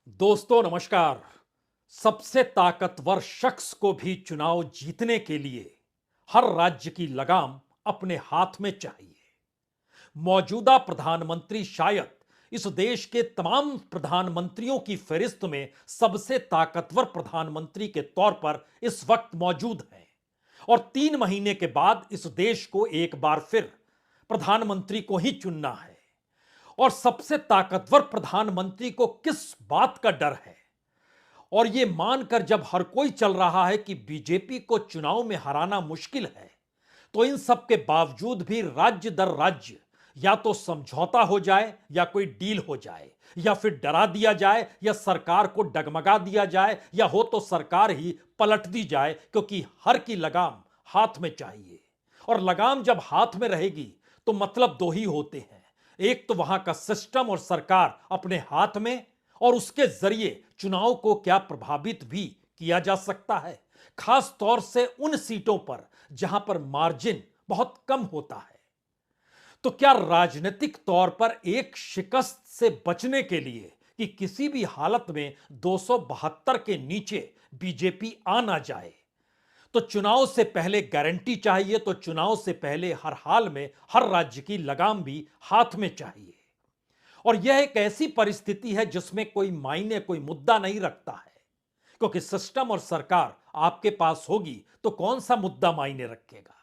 दोस्तों नमस्कार। सबसे ताकतवर शख्स को भी चुनाव जीतने के लिए हर राज्य की लगाम अपने हाथ में चाहिए। मौजूदा प्रधानमंत्री शायद इस देश के तमाम प्रधानमंत्रियों की फहरिस्त में सबसे ताकतवर प्रधानमंत्री के तौर पर इस वक्त मौजूद हैं और 3 महीने के बाद इस देश को एक बार फिर प्रधानमंत्री को ही चुनना है। और सबसे ताकतवर प्रधानमंत्री को किस बात का डर है, और यह मानकर जब हर कोई चल रहा है कि बीजेपी को चुनाव में हराना मुश्किल है, तो इन सब के बावजूद भी राज्य दर राज्य या तो समझौता हो जाए या कोई डील हो जाए, या फिर डरा दिया जाए या सरकार को डगमगा दिया जाए, या हो तो सरकार ही पलट दी जाए, क्योंकि हर की लगाम हाथ में चाहिए। और लगाम जब हाथ में रहेगी तो मतलब दो ही होते हैं, एक तो वहां का सिस्टम और सरकार अपने हाथ में, और उसके जरिए चुनाव को क्या प्रभावित भी किया जा सकता है, खास तौर से उन सीटों पर जहां पर मार्जिन बहुत कम होता है। तो क्या राजनीतिक तौर पर एक शिकस्त से बचने के लिए कि किसी भी हालत में 272 के नीचे बीजेपी आ ना जाए, तो चुनाव से पहले गारंटी चाहिए, तो चुनाव से पहले हर हाल में हर राज्य की लगाम भी हाथ में चाहिए। और यह एक ऐसी परिस्थिति है जिसमें कोई मायने, कोई मुद्दा नहीं रखता है, क्योंकि सिस्टम और सरकार आपके पास होगी तो कौन सा मुद्दा मायने रखेगा।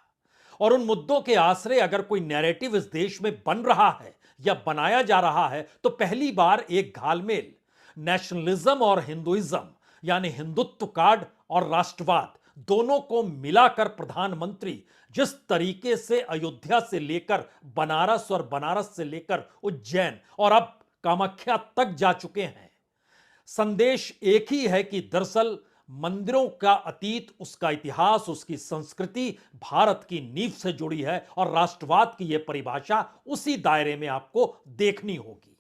और उन मुद्दों के आश्रय अगर कोई नैरेटिव इस देश में बन रहा है या बनाया जा रहा है, तो पहली बार एक घालमेल नेशनलिज्म और हिंदुइज्म, यानी हिंदुत्व कार्ड और राष्ट्रवाद दोनों को मिलाकर प्रधानमंत्री जिस तरीके से अयोध्या से लेकर बनारस और बनारस से लेकर उज्जैन और अब कामाख्या तक जा चुके हैं, संदेश एक ही है कि दरअसल मंदिरों का अतीत, उसका इतिहास, उसकी संस्कृति भारत की नींव से जुड़ी है और राष्ट्रवाद की यह परिभाषा उसी दायरे में आपको देखनी होगी।